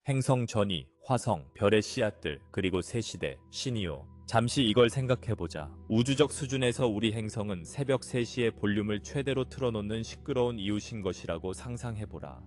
행성 전이, 화성, 별의 씨앗들, 그리고 새 시대, 신이요. 잠시 이걸 생각해보자. 우주적 수준에서 우리 행성은 새벽 3시에 볼륨을 최대로 틀어놓는 시끄러운 이웃인 것이라고 상상해보라.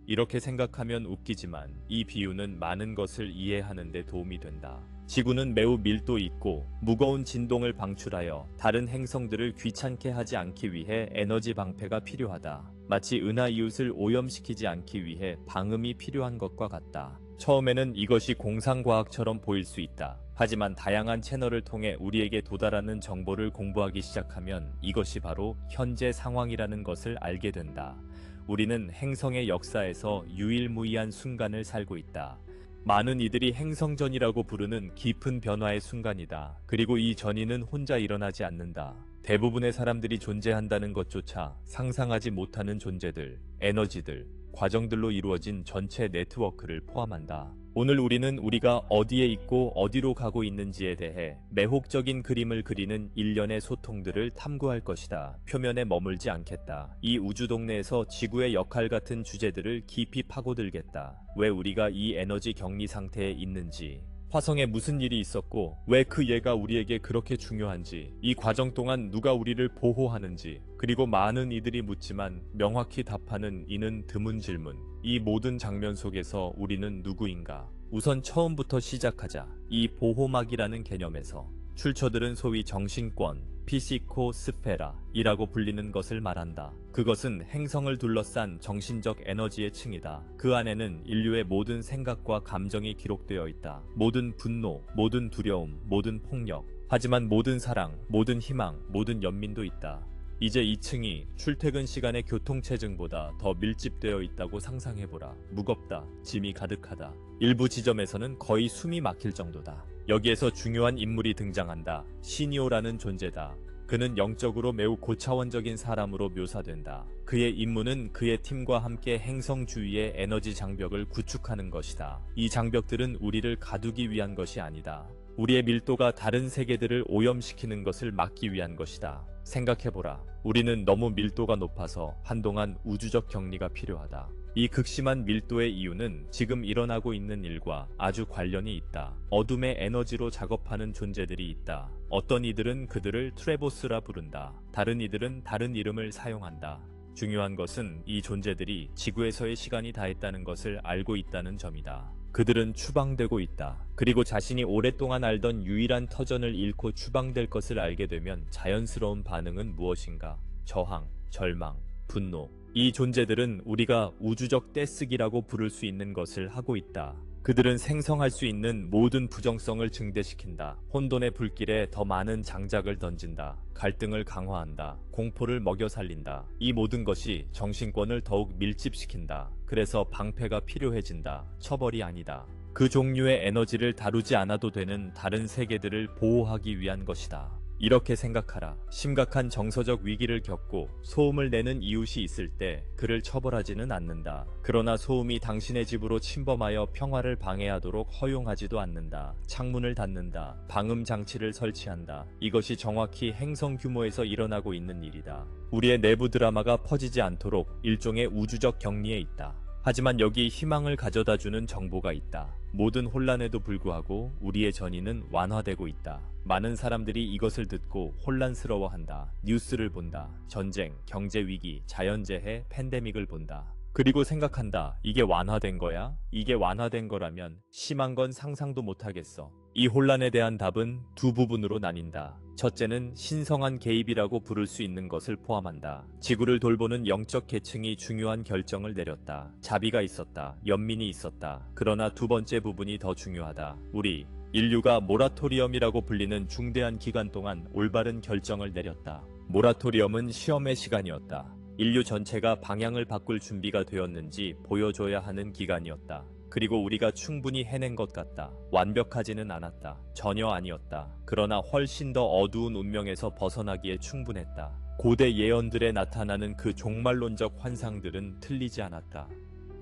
이렇게 생각하면 웃기지만 이 비유는 많은 것을 이해하는 데 도움이 된다. 지구는 매우 밀도 있고 무거운 진동을 방출하여 다른 행성들을 귀찮게 하지 않기 위해 에너지 방패가 필요하다. 마치 은하 이웃을 오염시키지 않기 위해 방음이 필요한 것과 같다. 처음에는 이것이 공상과학처럼 보일 수 있다. 하지만 다양한 채널을 통해 우리에게 도달하는 정보를 공부하기 시작하면 이것이 바로 현재 상황이라는 것을 알게 된다. 우리는 행성의 역사에서 유일무이한 순간을 살고 있다. 많은 이들이 행성전이라고 부르는 깊은 변화의 순간이다. 그리고 이 전이는 혼자 일어나지 않는다. 대부분의 사람들이 존재한다는 것조차 상상하지 못하는 존재들, 에너지들, 과정들로 이루어진 전체 네트워크를 포함한다. 오늘 우리는 우리가 어디에 있고 어디로 가고 있는지에 대해 매혹적인 그림을 그리는 일련의 소통들을 탐구할 것이다. 표면에 머물지 않겠다. 이 우주 동네에서 지구의 역할 같은 주제들을 깊이 파고들겠다. 왜 우리가 이 에너지 격리 상태에 있는지, 화성에 무슨 일이 있었고 왜 그 예가 우리에게 그렇게 중요한지, 이 과정 동안 누가 우리를 보호하는지, 그리고 많은 이들이 묻지만 명확히 답하는 이는 드문 질문. 이 모든 장면 속에서 우리는 누구인가? 우선 처음부터 시작하자. 이 보호막이라는 개념에서 출처들은 소위 정신권, 피시코스페라이라고 불리는 것을 말한다. 그것은 행성을 둘러싼 정신적 에너지의 층이다. 그 안에는 인류의 모든 생각과 감정이 기록되어 있다. 모든 분노, 모든 두려움, 모든 폭력, 하지만 모든 사랑, 모든 희망, 모든 연민도 있다. 이제 2층이 출퇴근 시간의 교통체증보다 더 밀집되어 있다고 상상해보라. 무겁다, 짐이 가득하다. 일부 지점에서는 거의 숨이 막힐 정도다. 여기에서 중요한 인물이 등장한다. 시니오라는 존재다. 그는 영적으로 매우 고차원적인 사람으로 묘사된다. 그의 임무는 그의 팀과 함께 행성 주위의 에너지 장벽을 구축하는 것이다. 이 장벽들은 우리를 가두기 위한 것이 아니다. 우리의 밀도가 다른 세계들을 오염시키는 것을 막기 위한 것이다. 생각해보라. 우리는 너무 밀도가 높아서 한동안 우주적 격리가 필요하다. 이 극심한 밀도의 이유는 지금 일어나고 있는 일과 아주 관련이 있다. 어둠의 에너지로 작업하는 존재들이 있다. 어떤 이들은 그들을 트레보스라 부른다. 다른 이들은 다른 이름을 사용한다. 중요한 것은 이 존재들이 지구에서의 시간이 다했다는 것을 알고 있다는 점이다. 그들은 추방되고 있다. 그리고 자신이 오랫동안 알던 유일한 터전을 잃고 추방될 것을 알게 되면 자연스러운 반응은 무엇인가? 저항, 절망, 분노. 이 존재들은 우리가 우주적 떼쓰기라고 부를 수 있는 것을 하고 있다. 그들은 생성할 수 있는 모든 부정성을 증대시킨다. 혼돈의 불길에 더 많은 장작을 던진다. 갈등을 강화한다. 공포를 먹여 살린다. 이 모든 것이 정신권을 더욱 밀집시킨다. 그래서 방패가 필요해진다. 처벌이 아니다. 그 종류의 에너지를 다루지 않아도 되는 다른 세계들을 보호하기 위한 것이다. 이렇게 생각하라. 심각한 정서적 위기를 겪고 소음을 내는 이웃이 있을 때 그를 처벌하지는 않는다. 그러나 소음이 당신의 집으로 침범하여 평화를 방해하도록 허용하지도 않는다. 창문을 닫는다. 방음 장치를 설치한다. 이것이 정확히 행성 규모에서 일어나고 있는 일이다. 우리의 내부 드라마가 퍼지지 않도록 일종의 우주적 격리에 있다. 하지만 여기 희망을 가져다주는 정보가 있다. 모든 혼란에도 불구하고 우리의 전이는 완화되고 있다. 많은 사람들이 이것을 듣고 혼란스러워한다. 뉴스를 본다. 전쟁, 경제위기, 자연재해, 팬데믹을 본다. 그리고 생각한다. 이게 완화된 거야? 이게 완화된 거라면 심한 건 상상도 못하겠어. 이 혼란에 대한 답은 두 부분으로 나뉜다. 첫째는 신성한 개입이라고 부를 수 있는 것을 포함한다. 지구를 돌보는 영적 계층이 중요한 결정을 내렸다. 자비가 있었다. 연민이 있었다. 그러나 두 번째 부분이 더 중요하다. 우리 인류가 모라토리엄이라고 불리는 중대한 기간 동안 올바른 결정을 내렸다. 모라토리엄은 시험의 시간이었다. 인류 전체가 방향을 바꿀 준비가 되었는지 보여줘야 하는 기간이었다. 그리고 우리가 충분히 해낸 것 같다. 완벽하지는 않았다. 전혀 아니었다. 그러나 훨씬 더 어두운 운명에서 벗어나기에 충분했다. 고대 예언들에 나타나는 그 종말론적 환상들은 틀리지 않았다.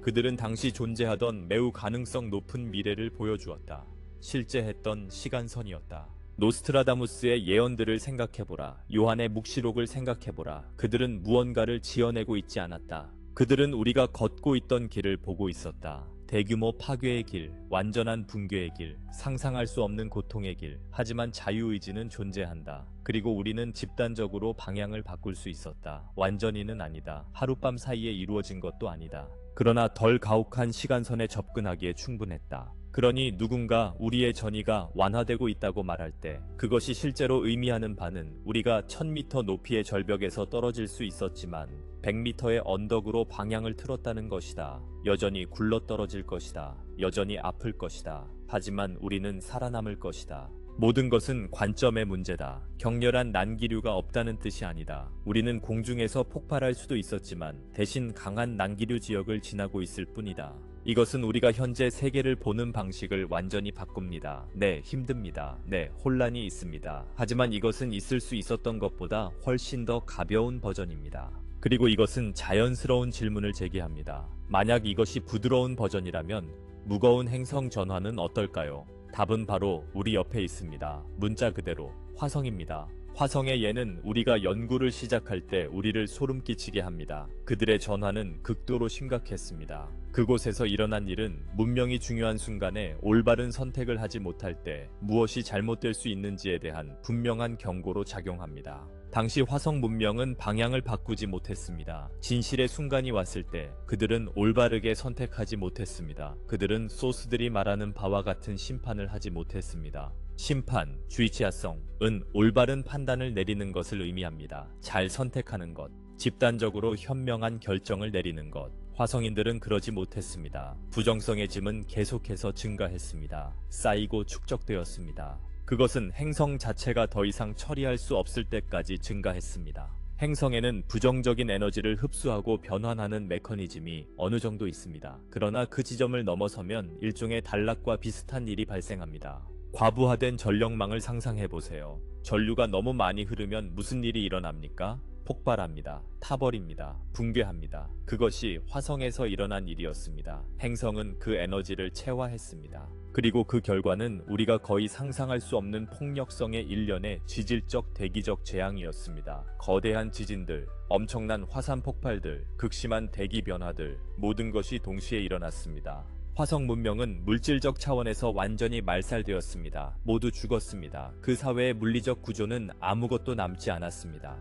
그들은 당시 존재하던 매우 가능성 높은 미래를 보여주었다. 실제했던 시간선이었다. 노스트라다무스의 예언들을 생각해보라. 요한의 묵시록을 생각해보라. 그들은 무언가를 지어내고 있지 않았다. 그들은 우리가 걷고 있던 길을 보고 있었다. 대규모 파괴의 길, 완전한 붕괴의 길, 상상할 수 없는 고통의 길. 하지만 자유의지는 존재한다. 그리고 우리는 집단적으로 방향을 바꿀 수 있었다. 완전히는 아니다. 하룻밤 사이에 이루어진 것도 아니다. 그러나 덜 가혹한 시간선에 접근하기에 충분했다. 그러니 누군가 우리의 전이가 완화되고 있다고 말할 때 그것이 실제로 의미하는 바는 우리가 1000m 높이의 절벽에서 떨어질 수 있었지만 100m의 언덕으로 방향을 틀었다는 것이다. 여전히 굴러떨어질 것이다. 여전히 아플 것이다. 하지만 우리는 살아남을 것이다. 모든 것은 관점의 문제다. 격렬한 난기류가 없다는 뜻이 아니다. 우리는 공중에서 폭발할 수도 있었지만 대신 강한 난기류 지역을 지나고 있을 뿐이다. 이것은 우리가 현재 세계를 보는 방식을 완전히 바꿉니다. 네, 힘듭니다. 네, 혼란이 있습니다. 하지만 이것은 있을 수 있었던 것보다 훨씬 더 가벼운 버전입니다. 그리고 이것은 자연스러운 질문을 제기합니다. 만약 이것이 부드러운 버전이라면 무거운 행성 전환은 어떨까요? 답은 바로 우리 옆에 있습니다. 문자 그대로 화성입니다. 화성의 예는 우리가 연구를 시작할 때 우리를 소름 끼치게 합니다. 그들의 전환은 극도로 심각했습니다. 그곳에서 일어난 일은 문명이 중요한 순간에 올바른 선택을 하지 못할 때 무엇이 잘못될 수 있는지에 대한 분명한 경고로 작용합니다. 당시 화성 문명은 방향을 바꾸지 못했습니다. 진실의 순간이 왔을 때 그들은 올바르게 선택하지 못했습니다. 그들은 소스들이 말하는 바와 같은 심판을 하지 못했습니다. 심판, 주의치하성은 올바른 판단을 내리는 것을 의미합니다. 잘 선택하는 것, 집단적으로 현명한 결정을 내리는 것. 화성인들은 그러지 못했습니다. 부정성의 짐은 계속해서 증가했습니다. 쌓이고 축적되었습니다. 그것은 행성 자체가 더 이상 처리할 수 없을 때까지 증가했습니다. 행성에는 부정적인 에너지를 흡수하고 변환하는 메커니즘이 어느 정도 있습니다. 그러나 그 지점을 넘어서면 일종의 단락과 비슷한 일이 발생합니다. 과부하된 전력망을 상상해보세요. 전류가 너무 많이 흐르면 무슨 일이 일어납니까? 폭발합니다. 타버립니다. 붕괴합니다. 그것이 화성에서 일어난 일이었습니다. 행성은 그 에너지를 체화했습니다. 그리고 그 결과는 우리가 거의 상상할 수 없는 폭력성의 일련의 지질적 대기적 재앙이었습니다. 거대한 지진들, 엄청난 화산 폭발들, 극심한 대기 변화들, 모든 것이 동시에 일어났습니다. 화성 문명은 물질적 차원에서 완전히 말살되었습니다. 모두 죽었습니다. 그 사회의 물리적 구조는 아무것도 남지 않았습니다.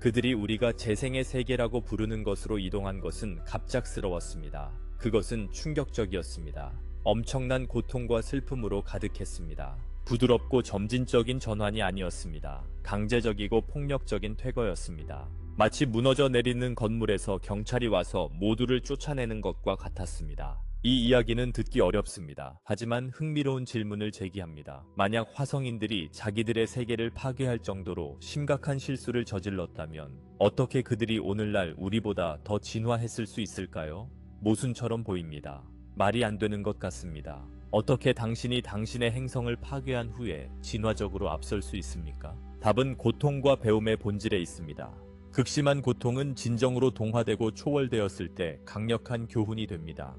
그들이 우리가 재생의 세계라고 부르는 것으로 이동한 것은 갑작스러웠습니다. 그것은 충격적이었습니다. 엄청난 고통과 슬픔으로 가득했습니다. 부드럽고 점진적인 전환이 아니었습니다. 강제적이고 폭력적인 퇴거였습니다. 마치 무너져 내리는 건물에서 경찰이 와서 모두를 쫓아내는 것과 같았습니다. 이 이야기는 듣기 어렵습니다. 하지만 흥미로운 질문을 제기합니다. 만약 화성인들이 자기들의 세계를 파괴할 정도로 심각한 실수를 저질렀다면 어떻게 그들이 오늘날 우리보다 더 진화했을 수 있을까요? 모순처럼 보입니다. 말이 안 되는 것 같습니다. 어떻게 당신이 당신의 행성을 파괴한 후에 진화적으로 앞설 수 있습니까? 답은 고통과 배움의 본질에 있습니다. 극심한 고통은 진정으로 동화되고 초월되었을 때 강력한 교훈이 됩니다.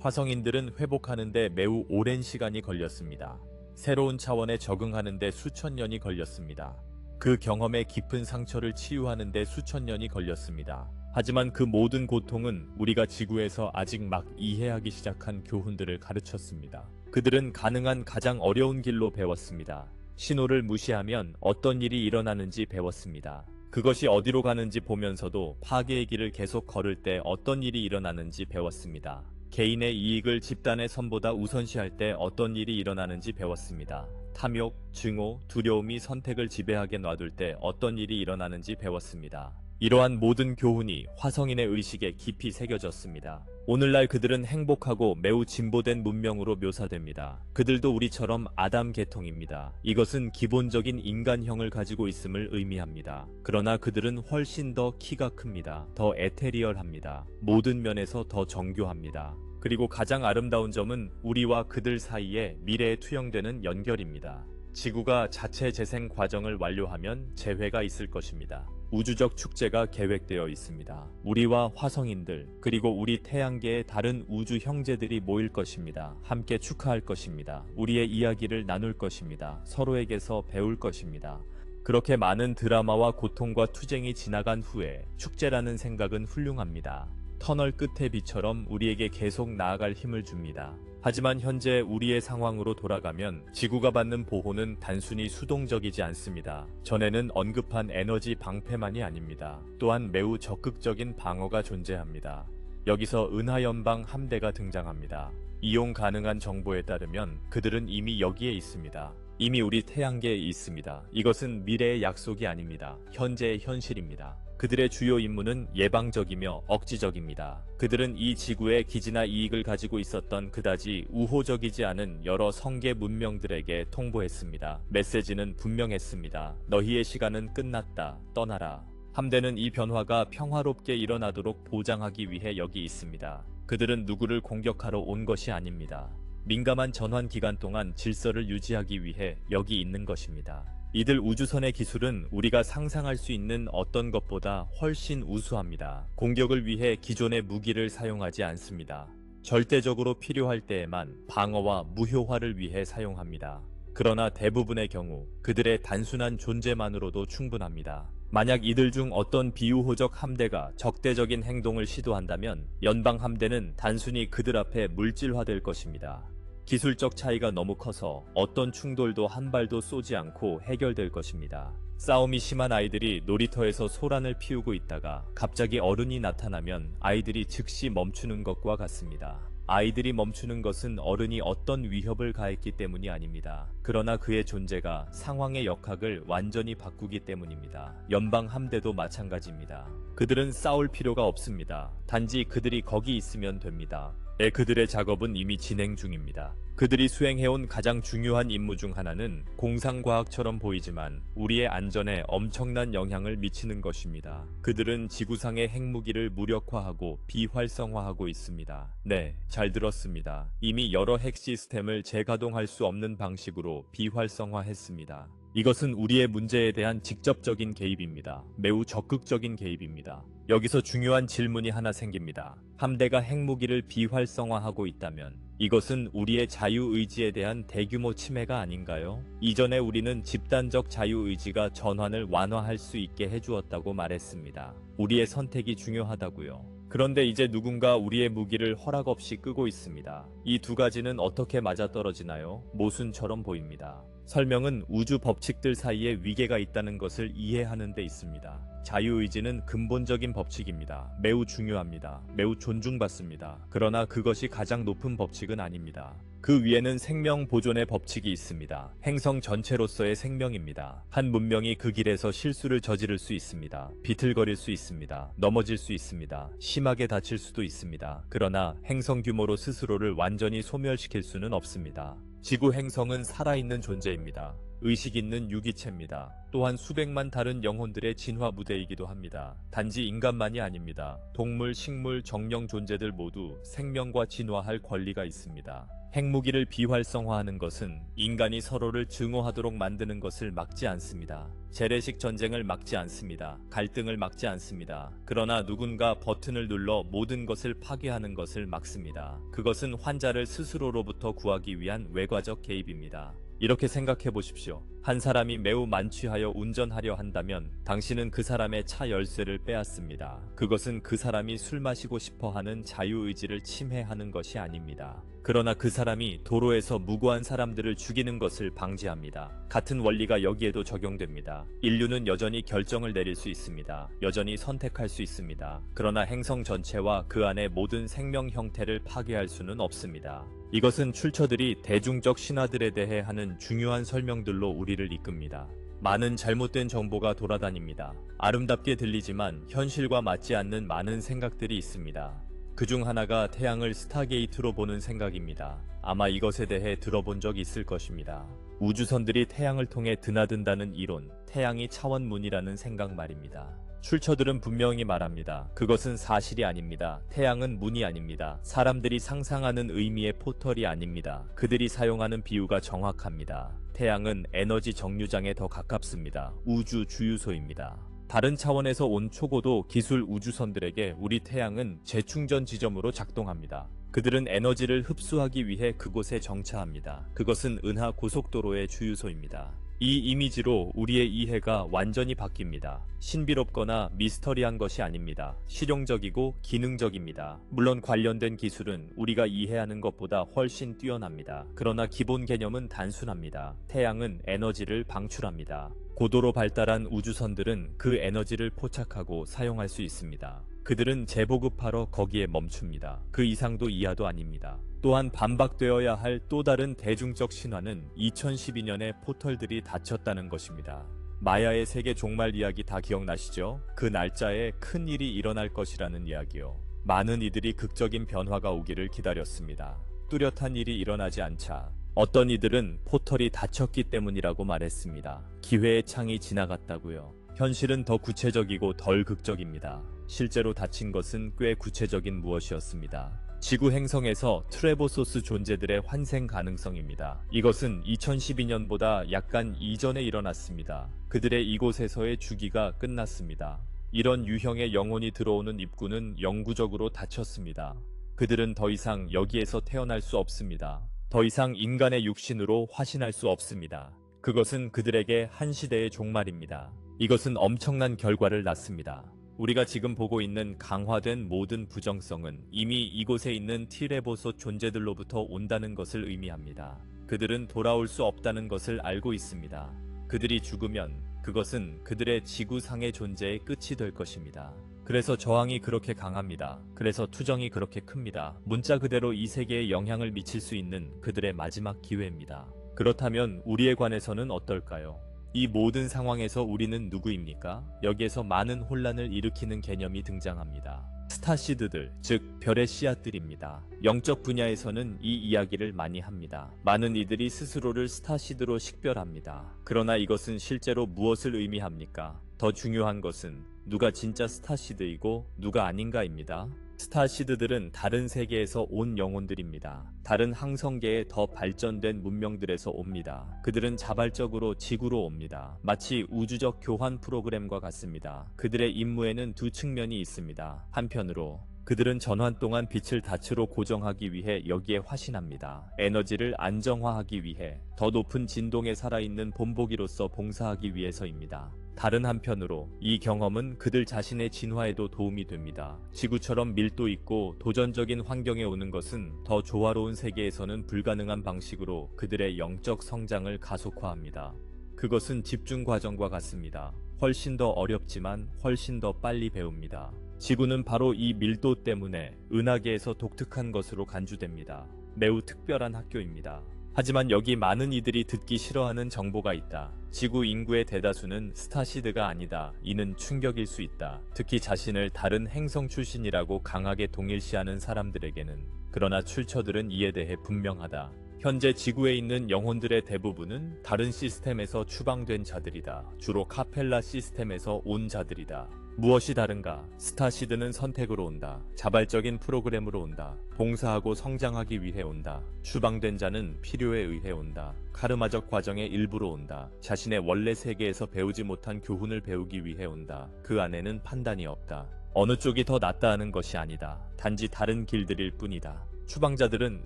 화성인들은 회복하는데 매우 오랜 시간이 걸렸습니다. 새로운 차원에 적응하는데 수천 년이 걸렸습니다. 그 경험의 깊은 상처를 치유하는데 수천 년이 걸렸습니다. 하지만 그 모든 고통은 우리가 지구에서 아직 막 이해하기 시작한 교훈들을 가르쳤습니다. 그들은 가능한 가장 어려운 길로 배웠습니다. 신호를 무시하면 어떤 일이 일어나는지 배웠습니다. 그것이 어디로 가는지 보면서도 파괴의 길을 계속 걸을 때 어떤 일이 일어나는지 배웠습니다. 개인의 이익을 집단의 선보다 우선시할 때 어떤 일이 일어나는지 배웠습니다. 탐욕, 증오, 두려움이 선택을 지배하게 놔둘 때 어떤 일이 일어나는지 배웠습니다. 이러한 모든 교훈이 화성인의 의식에 깊이 새겨졌습니다. 오늘날 그들은 행복하고 매우 진보된 문명으로 묘사됩니다. 그들도 우리처럼 아담 계통입니다. 이것은 기본적인 인간형을 가지고 있음을 의미합니다. 그러나 그들은 훨씬 더 키가 큽니다. 더 에테리얼합니다. 모든 면에서 더 정교합니다. 그리고 가장 아름다운 점은 우리와 그들 사이에 미래에 투영되는 연결입니다. 지구가 자체 재생 과정을 완료하면 재회가 있을 것입니다. 우주적 축제가 계획되어 있습니다. 우리와 화성인들 그리고 우리 태양계의 다른 우주 형제들이 모일 것입니다. 함께 축하할 것입니다. 우리의 이야기를 나눌 것입니다. 서로에게서 배울 것입니다. 그렇게 많은 드라마와 고통과 투쟁이 지나간 후에 축제라는 생각은 훌륭합니다. 터널 끝의 빛처럼 우리에게 계속 나아갈 힘을 줍니다. 하지만 현재 우리의 상황으로 돌아가면 지구가 받는 보호는 단순히 수동적이지 않습니다. 전에는 언급한 에너지 방패만이 아닙니다. 또한 매우 적극적인 방어가 존재합니다. 여기서 은하연방 함대가 등장합니다. 이용 가능한 정보에 따르면 그들은 이미 여기에 있습니다. 이미 우리 태양계에 있습니다. 이것은 미래의 약속이 아닙니다. 현재의 현실입니다. 그들의 주요 임무는 예방적이며 억지적입니다. 그들은 이 지구의 기지나 이익을 가지고 있었던 그다지 우호적이지 않은 여러 성계 문명들에게 통보했습니다. 메시지는 분명했습니다. 너희의 시간은 끝났다. 떠나라. 함대는 이 변화가 평화롭게 일어나도록 보장하기 위해 여기 있습니다. 그들은 누구를 공격하러 온 것이 아닙니다. 민감한 전환 기간 동안 질서를 유지하기 위해 여기 있는 것입니다. 이들 우주선의 기술은 우리가 상상할 수 있는 어떤 것보다 훨씬 우수합니다. 공격을 위해 기존의 무기를 사용하지 않습니다. 절대적으로 필요할 때에만 방어와 무효화를 위해 사용합니다. 그러나 대부분의 경우 그들의 단순한 존재만으로도 충분합니다. 만약 이들 중 어떤 비우호적 함대가 적대적인 행동을 시도한다면 연방 함대는 단순히 그들 앞에 물질화될 것입니다. 기술적 차이가 너무 커서 어떤 충돌도 한 발도 쏘지 않고 해결될 것입니다. 싸움이 심한 아이들이 놀이터에서 소란을 피우고 있다가 갑자기 어른이 나타나면 아이들이 즉시 멈추는 것과 같습니다. 아이들이 멈추는 것은 어른이 어떤 위협을 가했기 때문이 아닙니다. 그러나 그의 존재가 상황의 역학을 완전히 바꾸기 때문입니다. 연방 함대도 마찬가지입니다. 그들은 싸울 필요가 없습니다. 단지 그들이 거기 있으면 됩니다. 그들의 작업은 이미 진행 중입니다. 그들이 수행해온 가장 중요한 임무 중 하나는 공상과학처럼 보이지만 우리의 안전에 엄청난 영향을 미치는 것입니다. 그들은 지구상의 핵무기를 무력화하고 비활성화하고 있습니다. 네, 잘 들었습니다. 이미 여러 핵 시스템을 재가동할 수 없는 방식으로 비활성화했습니다. 이것은 우리의 문제에 대한 직접적인 개입입니다. 매우 적극적인 개입입니다. 여기서 중요한 질문이 하나 생깁니다. 함대가 핵무기를 비활성화하고 있다면 이것은 우리의 자유의지에 대한 대규모 침해가 아닌가요? 이전에 우리는 집단적 자유의지가 전환을 완화할 수 있게 해주었다고 말했습니다. 우리의 선택이 중요하다고요. 그런데 이제 누군가 우리의 무기를 허락 없이 끄고 있습니다. 이 두 가지는 어떻게 맞아떨어지나요? 모순처럼 보입니다. 설명은 우주 법칙들 사이에 위계가 있다는 것을 이해하는 데 있습니다. 자유의지는 근본적인 법칙입니다. 매우 중요합니다. 매우 존중받습니다. 그러나 그것이 가장 높은 법칙은 아닙니다. 그 위에는 생명 보존의 법칙이 있습니다. 행성 전체로서의 생명입니다. 한 문명이 그 길에서 실수를 저지를 수 있습니다. 비틀거릴 수 있습니다. 넘어질 수 있습니다. 심하게 다칠 수도 있습니다. 그러나 행성 규모로 스스로를 완전히 소멸시킬 수는 없습니다. 지구 행성은 살아있는 존재입니다. 의식 있는 유기체입니다. 또한 수백만 다른 영혼들의 진화 무대이기도 합니다. 단지 인간만이 아닙니다. 동물, 식물, 정령 존재들 모두 생명과 진화할 권리가 있습니다. 핵무기를 비활성화하는 것은 인간이 서로를 증오하도록 만드는 것을 막지 않습니다. 재래식 전쟁을 막지 않습니다. 갈등을 막지 않습니다. 그러나 누군가 버튼을 눌러 모든 것을 파괴하는 것을 막습니다. 그것은 환자를 스스로로부터 구하기 위한 외과적 개입입니다. 이렇게 생각해 보십시오. 한 사람이 매우 만취하여 운전하려 한다면 당신은 그 사람의 차 열쇠를 빼앗습니다. 그것은 그 사람이 술 마시고 싶어 하는 자유의지를 침해하는 것이 아닙니다. 그러나 그 사람이 도로에서 무고한 사람들을 죽이는 것을 방지합니다. 같은 원리가 여기에도 적용됩니다. 인류는 여전히 결정을 내릴 수 있습니다. 여전히 선택할 수 있습니다. 그러나 행성 전체와 그 안의 모든 생명 형태를 파괴할 수는 없습니다. 이것은 출처들이 대중적 신화들에 대해 하는 중요한 설명들로 우리를 이끕니다. 많은 잘못된 정보가 돌아다닙니다. 아름답게 들리지만 현실과 맞지 않는 많은 생각들이 있습니다. 그중 하나가 태양을 스타게이트로 보는 생각입니다. 아마 이것에 대해 들어본 적 있을 것입니다. 우주선들이 태양을 통해 드나든다는 이론, 태양이 차원문이라는 생각 말입니다. 출처들은 분명히 말합니다. 그것은 사실이 아닙니다. 태양은 문이 아닙니다. 사람들이 상상하는 의미의 포털이 아닙니다. 그들이 사용하는 비유가 정확합니다. 태양은 에너지 정류장에 더 가깝습니다. 우주 주유소입니다. 다른 차원에서 온 초고도 기술 우주선들에게 우리 태양은 재충전 지점으로 작동합니다. 그들은 에너지를 흡수하기 위해 그곳에 정차합니다. 그것은 은하 고속도로의 주유소입니다. 이 이미지로 우리의 이해가 완전히 바뀝니다. 신비롭거나 미스터리한 것이 아닙니다. 실용적이고 기능적입니다. 물론 관련된 기술은 우리가 이해하는 것보다 훨씬 뛰어납니다. 그러나 기본 개념은 단순합니다. 태양은 에너지를 방출합니다. 고도로 발달한 우주선들은 그 에너지를 포착하고 사용할 수 있습니다. 그들은 재보급하러 거기에 멈춥니다. 그 이상도 이하도 아닙니다. 또한 반박되어야 할 또 다른 대중적 신화는 2012년에 포털들이 닫혔다는 것입니다. 마야의 세계 종말 이야기 다 기억나시죠? 그 날짜에 큰 일이 일어날 것이라는 이야기요. 많은 이들이 극적인 변화가 오기를 기다렸습니다. 뚜렷한 일이 일어나지 않자 어떤 이들은 포털이 닫혔기 때문이라고 말했습니다. 기회의 창이 지나갔다고요. 현실은 더 구체적이고 덜 극적입니다. 실제로 닫힌 것은 꽤 구체적인 무엇이었습니다. 지구 행성에서 트레보소스 존재들의 환생 가능성입니다. 이것은 2012년보다 약간 이전에 일어났습니다. 그들의 이곳에서의 주기가 끝났습니다. 이런 유형의 영혼이 들어오는 입구는 영구적으로 닫혔습니다. 그들은 더 이상 여기에서 태어날 수 없습니다. 더 이상 인간의 육신으로 화신할 수 없습니다. 그것은 그들에게 한 시대의 종말입니다. 이것은 엄청난 결과를 낳습니다. 우리가 지금 보고 있는 강화된 모든 부정성은 이미 이곳에 있는 티레보소 존재들로부터 온다는 것을 의미합니다. 그들은 돌아올 수 없다는 것을 알고 있습니다. 그들이 죽으면 그것은 그들의 지구상의 존재의 끝이 될 것입니다. 그래서 저항이 그렇게 강합니다. 그래서 투정이 그렇게 큽니다. 문자 그대로 이 세계에 영향을 미칠 수 있는 그들의 마지막 기회입니다. 그렇다면 우리에 관해서는 어떨까요? 이 모든 상황에서 우리는 누구입니까? 여기에서 많은 혼란을 일으키는 개념이 등장합니다. 스타시드들, 즉 별의 씨앗들입니다. 영적 분야에서는 이 이야기를 많이 합니다. 많은 이들이 스스로를 스타시드로 식별합니다. 그러나 이것은 실제로 무엇을 의미합니까? 더 중요한 것은 누가 진짜 스타시드이고 누가 아닌가입니다. 스타시드들은 다른 세계에서 온 영혼들입니다. 다른 항성계의 더 발전된 문명들에서 옵니다. 그들은 자발적으로 지구로 옵니다. 마치 우주적 교환 프로그램과 같습니다. 그들의 임무에는 두 측면이 있습니다. 한편으로 그들은 전환 동안 빛을 닻으로 고정하기 위해 여기에 화신합니다. 에너지를 안정화하기 위해 더 높은 진동에 살아있는 본보기로서 봉사하기 위해서입니다. 다른 한편으로 이 경험은 그들 자신의 진화에도 도움이 됩니다. 지구처럼 밀도 있고 도전적인 환경에 오는 것은 더 조화로운 세계에서는 불가능한 방식으로 그들의 영적 성장을 가속화합니다. 그것은 집중 과정과 같습니다. 훨씬 더 어렵지만 훨씬 더 빨리 배웁니다. 지구는 바로 이 밀도 때문에 은하계에서 독특한 것으로 간주됩니다. 매우 특별한 학교입니다. 하지만 여기 많은 이들이 듣기 싫어하는 정보가 있다. 지구 인구의 대다수는 스타시드가 아니다. 이는 충격일 수 있다. 특히 자신을 다른 행성 출신이라고 강하게 동일시하는 사람들에게는. 그러나 출처들은 이에 대해 분명하다. 현재 지구에 있는 영혼들의 대부분은 다른 시스템에서 추방된 자들이다. 주로 카펠라 시스템에서 온 자들이다. 무엇이 다른가? 스타시드는 선택으로 온다. 자발적인 프로그램으로 온다. 봉사하고 성장하기 위해 온다. 추방된 자는 필요에 의해 온다. 카르마적 과정의 일부로 온다. 자신의 원래 세계에서 배우지 못한 교훈을 배우기 위해 온다. 그 안에는 판단이 없다. 어느 쪽이 더 낫다 하는 것이 아니다. 단지 다른 길들일 뿐이다. 추방자들은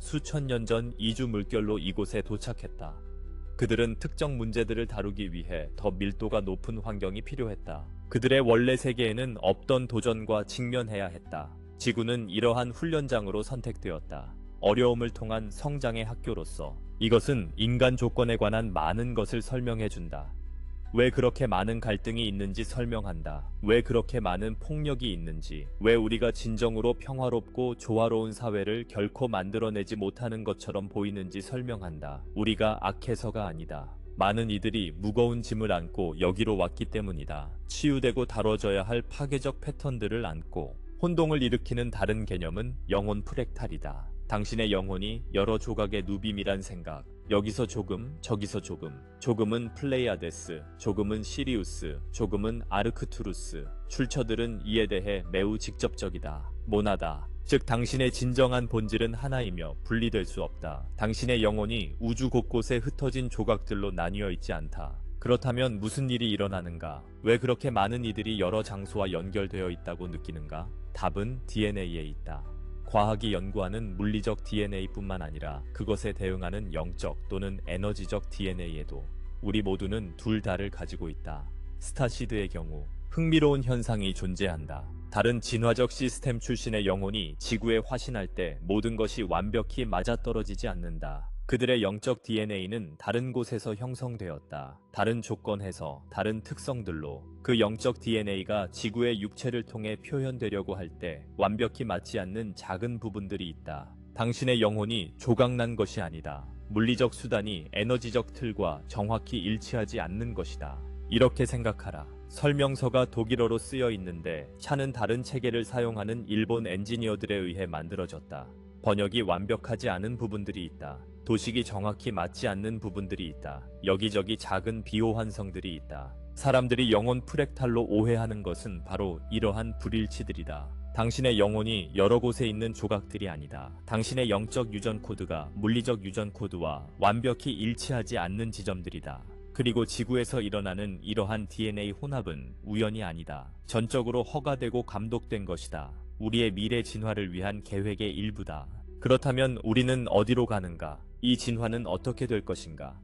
수천 년 전 이주 물결로 이곳에 도착했다. 그들은 특정 문제들을 다루기 위해 더 밀도가 높은 환경이 필요했다. 그들의 원래 세계에는 없던 도전과 직면해야 했다. 지구는 이러한 훈련장으로 선택되었다. 어려움을 통한 성장의 학교로서. 이것은 인간 조건에 관한 많은 것을 설명해준다. 왜 그렇게 많은 갈등이 있는지 설명한다. 왜 그렇게 많은 폭력이 있는지, 왜 우리가 진정으로 평화롭고 조화로운 사회를 결코 만들어내지 못하는 것처럼 보이는지 설명한다. 우리가 악해서가 아니다. 많은 이들이 무거운 짐을 안고 여기로 왔기 때문이다. 치유되고 다뤄져야 할 파괴적 패턴들을 안고. 혼동을 일으키는 다른 개념은 영혼 프랙탈이다. 당신의 영혼이 여러 조각의 누빔이란 생각. 여기서 조금, 저기서 조금. 조금은 플레이아데스, 조금은 시리우스, 조금은 아르크투루스. 출처들은 이에 대해 매우 직접적이다. 모나다. 즉 당신의 진정한 본질은 하나이며 분리될 수 없다. 당신의 영혼이 우주 곳곳에 흩어진 조각들로 나뉘어 있지 않다. 그렇다면 무슨 일이 일어나는가? 왜 그렇게 많은 이들이 여러 장소와 연결되어 있다고 느끼는가? 답은 DNA에 있다. 과학이 연구하는 물리적 DNA뿐만 아니라 그것에 대응하는 영적 또는 에너지적 DNA에도. 우리 모두는 둘 다를 가지고 있다. 스타시드의 경우 흥미로운 현상이 존재한다. 다른 진화적 시스템 출신의 영혼이 지구에 화신할 때 모든 것이 완벽히 맞아떨어지지 않는다. 그들의 영적 DNA는 다른 곳에서 형성되었다. 다른 조건에서 다른 특성들로 그 영적 DNA가 지구의 육체를 통해 표현되려고 할 때 완벽히 맞지 않는 작은 부분들이 있다. 당신의 영혼이 조각난 것이 아니다. 물리적 수단이 에너지적 틀과 정확히 일치하지 않는 것이다. 이렇게 생각하라. 설명서가 독일어로 쓰여 있는데 차는 다른 체계를 사용하는 일본 엔지니어들에 의해 만들어졌다. 번역이 완벽하지 않은 부분들이 있다. 도식이 정확히 맞지 않는 부분들이 있다. 여기저기 작은 비호환성들이 있다. 사람들이 영혼 프랙탈로 오해하는 것은 바로 이러한 불일치들이다. 당신의 영혼이 여러 곳에 있는 조각들이 아니다. 당신의 영적 유전 코드가 물리적 유전 코드와 완벽히 일치하지 않는 지점들이다. 그리고 지구에서 일어나는 이러한 DNA 혼합은 우연이 아니다. 전적으로 허가되고 감독된 것이다. 우리의 미래 진화를 위한 계획의 일부다. 그렇다면 우리는 어디로 가는가? 이 진화는 어떻게 될 것인가?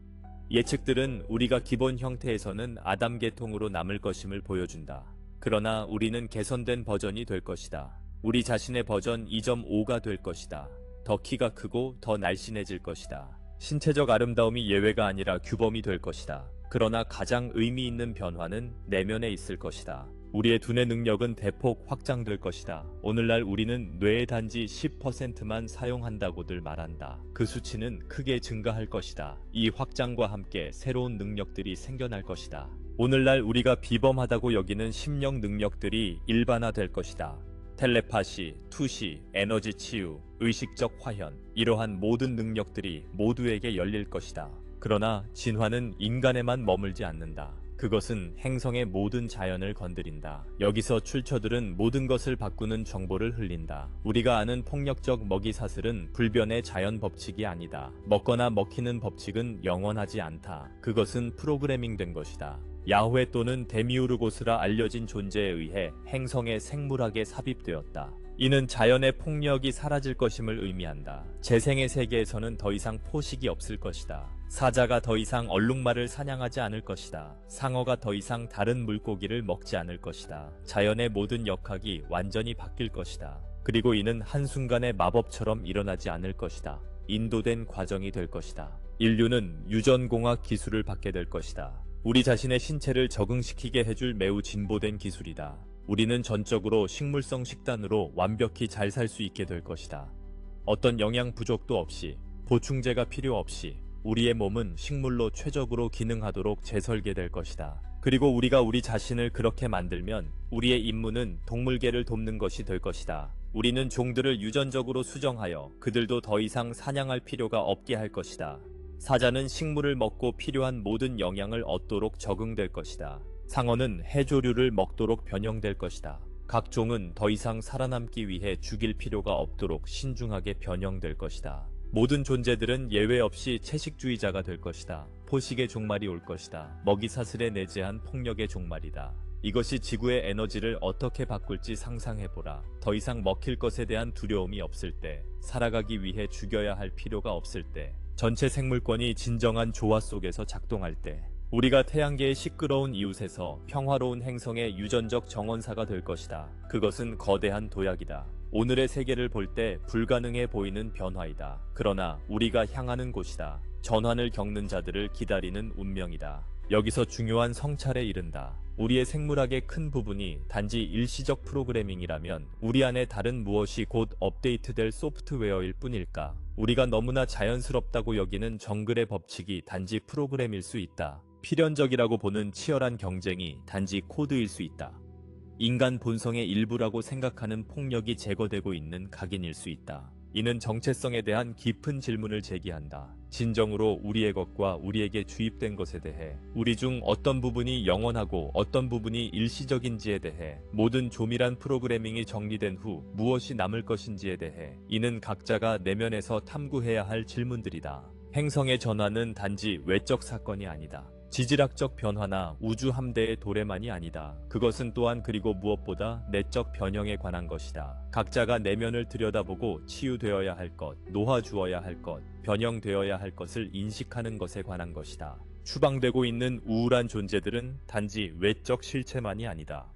예측들은 우리가 기본 형태에서는 아담 계통으로 남을 것임을 보여준다. 그러나 우리는 개선된 버전이 될 것이다. 우리 자신의 버전 2.5가 될 것이다. 더 키가 크고 더 날씬해질 것이다. 신체적 아름다움이 예외가 아니라 규범이 될 것이다. 그러나 가장 의미 있는 변화는 내면에 있을 것이다. 우리의 두뇌 능력은 대폭 확장될 것이다. 오늘날 우리는 뇌의 단지 10%만 사용한다고들 말한다. 그 수치는 크게 증가할 것이다. 이 확장과 함께 새로운 능력들이 생겨날 것이다. 오늘날 우리가 비범하다고 여기는 심령 능력들이 일반화될 것이다. 텔레파시, 투시, 에너지 치유, 의식적 화현, 이러한 모든 능력들이 모두에게 열릴 것이다. 그러나 진화는 인간에만 머물지 않는다. 그것은 행성의 모든 자연을 건드린다. 여기서 출처들은 모든 것을 바꾸는 정보를 흘린다. 우리가 아는 폭력적 먹이사슬은 불변의 자연 법칙이 아니다. 먹거나 먹히는 법칙은 영원하지 않다. 그것은 프로그래밍된 것이다. 야훼 또는 데미우르고스라 알려진 존재에 의해 행성의 생물학에 삽입되었다. 이는 자연의 폭력이 사라질 것임을 의미한다. 재생의 세계에서는 더 이상 포식이 없을 것이다. 사자가 더 이상 얼룩말을 사냥하지 않을 것이다. 상어가 더 이상 다른 물고기를 먹지 않을 것이다. 자연의 모든 역학이 완전히 바뀔 것이다. 그리고 이는 한순간에 마법처럼 일어나지 않을 것이다. 인도된 과정이 될 것이다. 인류는 유전공학 기술을 받게 될 것이다. 우리 자신의 신체를 적응시키게 해줄 매우 진보된 기술이다. 우리는 전적으로 식물성 식단으로 완벽히 잘 살 수 있게 될 것이다. 어떤 영양 부족도 없이, 보충제가 필요 없이 우리의 몸은 식물로 최적으로 기능하도록 재설계될 것이다. 그리고 우리가 우리 자신을 그렇게 만들면 우리의 임무는 동물계를 돕는 것이 될 것이다. 우리는 종들을 유전적으로 수정하여 그들도 더 이상 사냥할 필요가 없게 할 것이다. 사자는 식물을 먹고 필요한 모든 영양을 얻도록 적응될 것이다. 상어는 해조류를 먹도록 변형될 것이다. 각 종은 더 이상 살아남기 위해 죽일 필요가 없도록 신중하게 변형될 것이다. 모든 존재들은 예외 없이 채식주의자가 될 것이다. 포식의 종말이 올 것이다. 먹이사슬에 내재한 폭력의 종말이다. 이것이 지구의 에너지를 어떻게 바꿀지 상상해보라. 더 이상 먹힐 것에 대한 두려움이 없을 때, 살아가기 위해 죽여야 할 필요가 없을 때, 전체 생물권이 진정한 조화 속에서 작동할 때, 우리가 태양계의 시끄러운 이웃에서 평화로운 행성의 유전적 정원사가 될 것이다. 그것은 거대한 도약이다. 오늘의 세계를 볼 때 불가능해 보이는 변화이다. 그러나 우리가 향하는 곳이다. 전환을 겪는 자들을 기다리는 운명이다. 여기서 중요한 성찰에 이른다. 우리의 생물학의 큰 부분이 단지 일시적 프로그래밍이라면 우리 안에 다른 무엇이 곧 업데이트될 소프트웨어일 뿐일까? 우리가 너무나 자연스럽다고 여기는 정글의 법칙이 단지 프로그램일 수 있다. 필연적이라고 보는 치열한 경쟁이 단지 코드일 수 있다. 인간 본성의 일부라고 생각하는 폭력이 제거되고 있는 각인일 수 있다. 이는 정체성에 대한 깊은 질문을 제기한다. 진정으로 우리의 것과 우리에게 주입된 것에 대해, 우리 중 어떤 부분이 영원하고 어떤 부분이 일시적인지에 대해, 모든 조밀한 프로그래밍이 정리된 후 무엇이 남을 것인지에 대해, 이는 각자가 내면에서 탐구해야 할 질문들이다. 행성의 전환은 단지 외적 사건이 아니다. 지질학적 변화나 우주 함대의 도래만이 아니다. 그것은 또한 그리고 무엇보다 내적 변형에 관한 것이다. 각자가 내면을 들여다보고 치유되어야 할 것, 놓아주어야 할 것, 변형되어야 할 것을 인식하는 것에 관한 것이다. 추방되고 있는 우울한 존재들은 단지 외적 실체만이 아니다.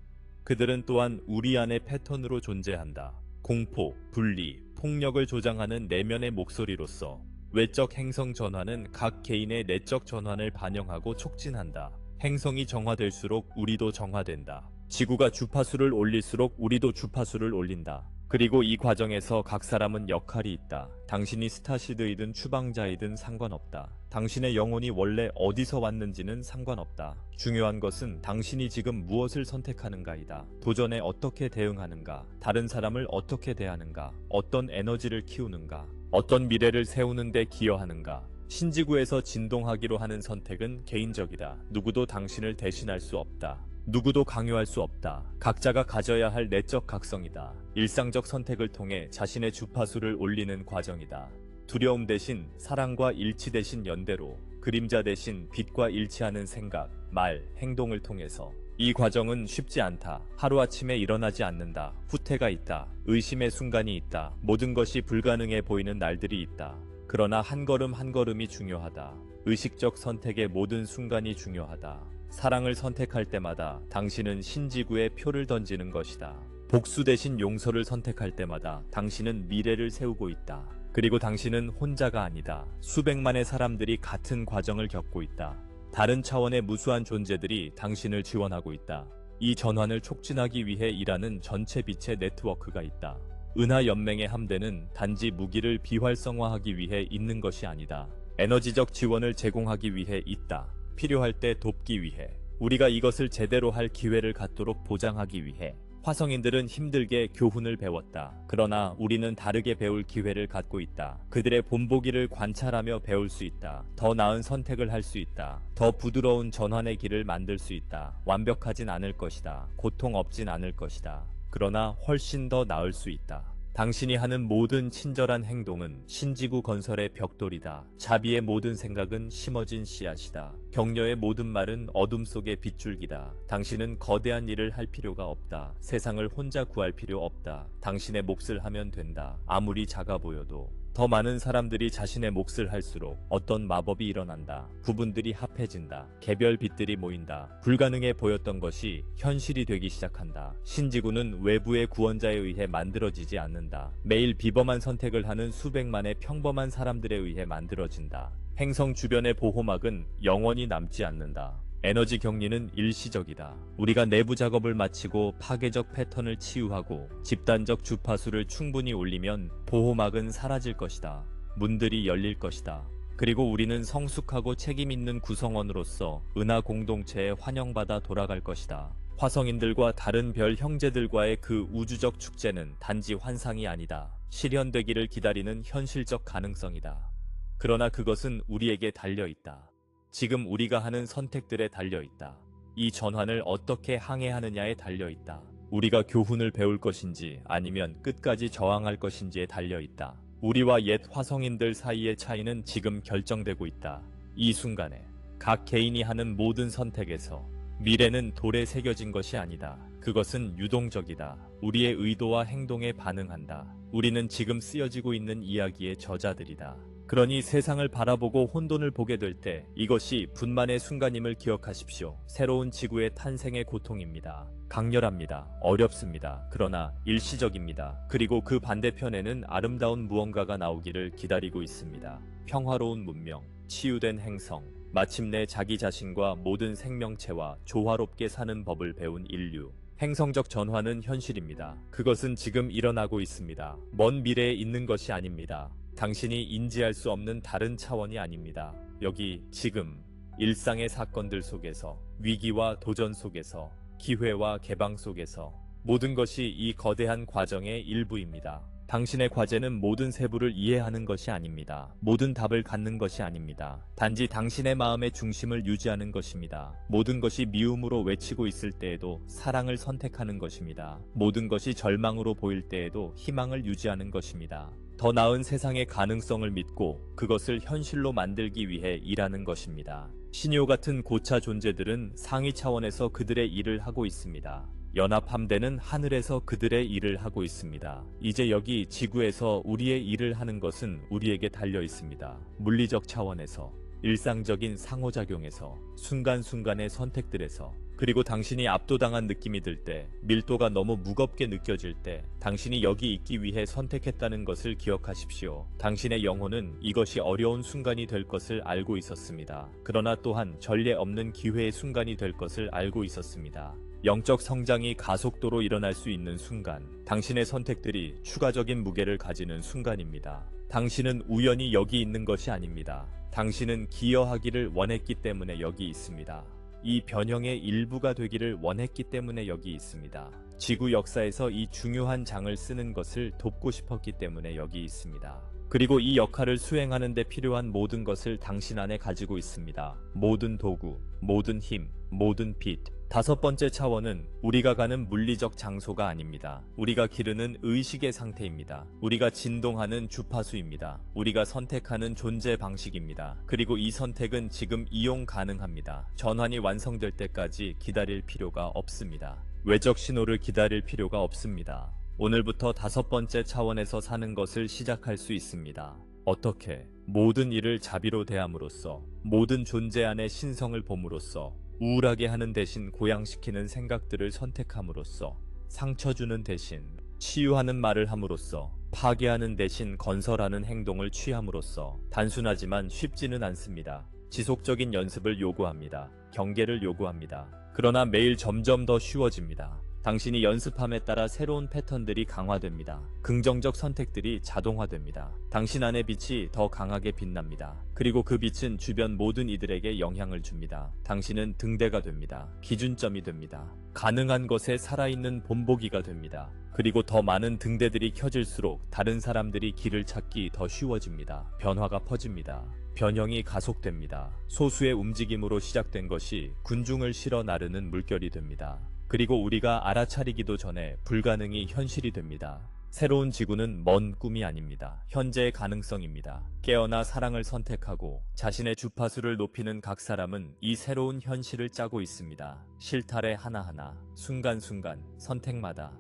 그들은 또한 우리 안의 패턴으로 존재한다. 공포, 분리, 폭력을 조장하는 내면의 목소리로서 외적 행성 전환은 각 개인의 내적 전환을 반영하고 촉진한다. 행성이 정화될수록 우리도 정화된다. 지구가 주파수를 올릴수록 우리도 주파수를 올린다. 그리고 이 과정에서 각 사람은 역할이 있다. 당신이 스타시드이든 추방자이든 상관없다. 당신의 영혼이 원래 어디서 왔는지는 상관없다. 중요한 것은 당신이 지금 무엇을 선택하는가이다. 도전에 어떻게 대응하는가, 다른 사람을 어떻게 대하는가, 어떤 에너지를 키우는가, 어떤 미래를 세우는 데 기여하는가. 신지구에서 진동하기로 하는 선택은 개인적이다. 누구도 당신을 대신할 수 없다. 누구도 강요할 수 없다. 각자가 가져야 할 내적 각성이다. 일상적 선택을 통해 자신의 주파수를 올리는 과정이다. 두려움 대신 사랑과 일치 대신 연대로, 그림자 대신 빛과 일치하는 생각, 말, 행동을 통해서. 이 과정은 쉽지 않다. 하루아침에 일어나지 않는다. 후퇴가 있다. 의심의 순간이 있다. 모든 것이 불가능해 보이는 날들이 있다. 그러나 한 걸음 한 걸음이 중요하다. 의식적 선택의 모든 순간이 중요하다. 사랑을 선택할 때마다 당신은 신지구에 표를 던지는 것이다. 복수 대신 용서를 선택할 때마다 당신은 미래를 세우고 있다. 그리고 당신은 혼자가 아니다. 수백만의 사람들이 같은 과정을 겪고 있다. 다른 차원의 무수한 존재들이 당신을 지원하고 있다. 이 전환을 촉진하기 위해 일하는 전체 빛의 네트워크가 있다. 은하 연맹의 함대는 단지 무기를 비활성화하기 위해 있는 것이 아니다. 에너지적 지원을 제공하기 위해 있다. 필요할 때 돕기 위해, 우리가 이것을 제대로 할 기회를 갖도록 보장하기 위해. 화성인들은 힘들게 교훈을 배웠다. 그러나 우리는 다르게 배울 기회를 갖고 있다. 그들의 본보기를 관찰하며 배울 수 있다. 더 나은 선택을 할 수 있다. 더 부드러운 전환의 길을 만들 수 있다. 완벽하진 않을 것이다. 고통 없진 않을 것이다. 그러나 훨씬 더 나을 수 있다. 당신이 하는 모든 친절한 행동은 신지구 건설의 벽돌이다. 자비의 모든 생각은 심어진 씨앗이다. 격려의 모든 말은 어둠 속의 빗줄기다. 당신은 거대한 일을 할 필요가 없다. 세상을 혼자 구할 필요 없다. 당신의 몫을 하면 된다. 아무리 작아 보여도. 더 많은 사람들이 자신의 몫을 할수록 어떤 마법이 일어난다. 부분들이 합해진다. 개별 빛들이 모인다. 불가능해 보였던 것이 현실이 되기 시작한다. 신지구는 외부의 구원자에 의해 만들어지지 않는다. 매일 비범한 선택을 하는 수백만의 평범한 사람들에 의해 만들어진다. 행성 주변의 보호막은 영원히 남지 않는다. 에너지 격리는 일시적이다. 우리가 내부 작업을 마치고 파괴적 패턴을 치유하고 집단적 주파수를 충분히 올리면 보호막은 사라질 것이다. 문들이 열릴 것이다. 그리고 우리는 성숙하고 책임있는 구성원으로서 은하 공동체에 환영받아 돌아갈 것이다. 화성인들과 다른 별 형제들과의 그 우주적 축제는 단지 환상이 아니다. 실현되기를 기다리는 현실적 가능성이다. 그러나 그것은 우리에게 달려있다. 지금 우리가 하는 선택들에 달려있다. 이 전환을 어떻게 항해하느냐에 달려있다. 우리가 교훈을 배울 것인지 아니면 끝까지 저항할 것인지에 달려있다. 우리와 옛 화성인들 사이의 차이는 지금 결정되고 있다. 이 순간에 각 개인이 하는 모든 선택에서 미래는 돌에 새겨진 것이 아니다. 그것은 유동적이다. 우리의 의도와 행동에 반응한다. 우리는 지금 쓰여지고 있는 이야기의 저자들이다. 그러니 세상을 바라보고 혼돈을 보게 될 때 이것이 분만의 순간임을 기억하십시오. 새로운 지구의 탄생의 고통입니다. 강렬합니다. 어렵습니다. 그러나 일시적입니다. 그리고 그 반대편에는 아름다운 무언가가 나오기를 기다리고 있습니다. 평화로운 문명, 치유된 행성, 마침내 자기 자신과 모든 생명체와 조화롭게 사는 법을 배운 인류. 행성적 전환은 현실입니다. 그것은 지금 일어나고 있습니다. 먼 미래에 있는 것이 아닙니다. 당신이 인지할 수 없는 다른 차원이 아닙니다. 여기, 지금, 일상의 사건들 속에서, 위기와 도전 속에서, 기회와 개방 속에서, 모든 것이 이 거대한 과정의 일부입니다. 당신의 과제는 모든 세부를 이해하는 것이 아닙니다. 모든 답을 갖는 것이 아닙니다. 단지 당신의 마음의 중심을 유지하는 것입니다. 모든 것이 미움으로 외치고 있을 때에도 사랑을 선택하는 것입니다. 모든 것이 절망으로 보일 때에도 희망을 유지하는 것입니다. 더 나은 세상의 가능성을 믿고 그것을 현실로 만들기 위해 일하는 것입니다. 신이오 같은 고차 존재들은 상위 차원에서 그들의 일을 하고 있습니다. 연합 함대는 하늘에서 그들의 일을 하고 있습니다. 이제 여기 지구에서 우리의 일을 하는 것은 우리에게 달려 있습니다. 물리적 차원에서 일상적인 상호작용에서, 순간순간의 선택들에서, 그리고 당신이 압도당한 느낌이 들 때, 밀도가 너무 무겁게 느껴질 때, 당신이 여기 있기 위해 선택했다는 것을 기억하십시오. 당신의 영혼은 이것이 어려운 순간이 될 것을 알고 있었습니다. 그러나 또한 전례 없는 기회의 순간이 될 것을 알고 있었습니다. 영적 성장이 가속도로 일어날 수 있는 순간, 당신의 선택들이 추가적인 무게를 가지는 순간입니다. 당신은 우연히 여기 있는 것이 아닙니다. 당신은 기여하기를 원했기 때문에 여기 있습니다. 이 변형의 일부가 되기를 원했기 때문에 여기 있습니다. 지구 역사에서 이 중요한 장을 쓰는 것을 돕고 싶었기 때문에 여기 있습니다. 그리고 이 역할을 수행하는 데 필요한 모든 것을 당신 안에 가지고 있습니다. 모든 도구, 모든 힘, 모든 빛. 다섯 번째 차원은 우리가 가는 물리적 장소가 아닙니다. 우리가 기르는 의식의 상태입니다. 우리가 진동하는 주파수입니다. 우리가 선택하는 존재 방식입니다. 그리고 이 선택은 지금 이용 가능합니다. 전환이 완성될 때까지 기다릴 필요가 없습니다. 외적 신호를 기다릴 필요가 없습니다. 오늘부터 다섯 번째 차원에서 사는 것을 시작할 수 있습니다. 어떻게? 모든 일을 자비로 대함으로써, 모든 존재 안에 신성을 봄으로써, 우울하게 하는 대신 고양시키는 생각들을 선택함으로써, 상처 주는 대신 치유하는 말을 함으로써, 파괴하는 대신 건설하는 행동을 취함으로써. 단순하지만 쉽지는 않습니다. 지속적인 연습을 요구합니다. 경계를 요구합니다. 그러나 매일 점점 더 쉬워집니다. 당신이 연습함에 따라 새로운 패턴들이 강화됩니다. 긍정적 선택들이 자동화됩니다. 당신 안의 빛이 더 강하게 빛납니다. 그리고 그 빛은 주변 모든 이들에게 영향을 줍니다. 당신은 등대가 됩니다. 기준점이 됩니다. 가능한 것에 살아있는 본보기가 됩니다. 그리고 더 많은 등대들이 켜질수록 다른 사람들이 길을 찾기 더 쉬워집니다. 변화가 퍼집니다. 변형이 가속됩니다. 소수의 움직임으로 시작된 것이 군중을 실어 나르는 물결이 됩니다. 그리고 우리가 알아차리기도 전에 불가능이 현실이 됩니다. 새로운 지구는 먼 꿈이 아닙니다. 현재의 가능성입니다. 깨어나 사랑을 선택하고 자신의 주파수를 높이는 각 사람은 이 새로운 현실을 짜고 있습니다. 실타래 하나하나, 순간순간, 선택마다.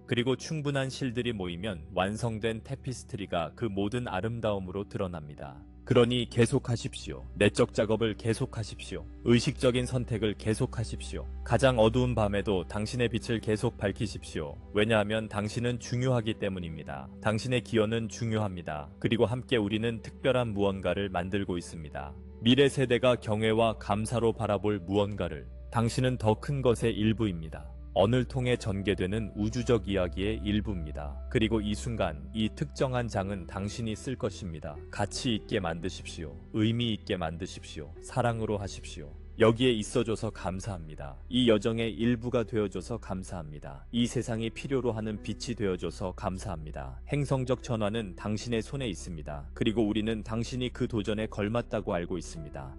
그리고 충분한 실들이 모이면 완성된 테피스트리가 그 모든 아름다움으로 드러납니다. 그러니 계속하십시오. 내적 작업을 계속하십시오. 의식적인 선택을 계속하십시오. 가장 어두운 밤에도 당신의 빛을 계속 밝히십시오. 왜냐하면 당신은 중요하기 때문입니다. 당신의 기여는 중요합니다. 그리고 함께 우리는 특별한 무언가를 만들고 있습니다. 미래 세대가 경외와 감사로 바라볼 무언가를. 당신은 더 큰 것의 일부입니다. 언을 통해 전개되는 우주적 이야기의 일부입니다. 그리고 이 순간, 이 특정한 장은 당신이 쓸 것입니다. 가치 있게 만드십시오. 의미 있게 만드십시오. 사랑으로 하십시오. 여기에 있어줘서 감사합니다. 이 여정의 일부가 되어줘서 감사합니다. 이 세상이 필요로 하는 빛이 되어줘서 감사합니다. 행성적 전환은 당신의 손에 있습니다. 그리고 우리는 당신이 그 도전에 걸맞다고 알고 있습니다.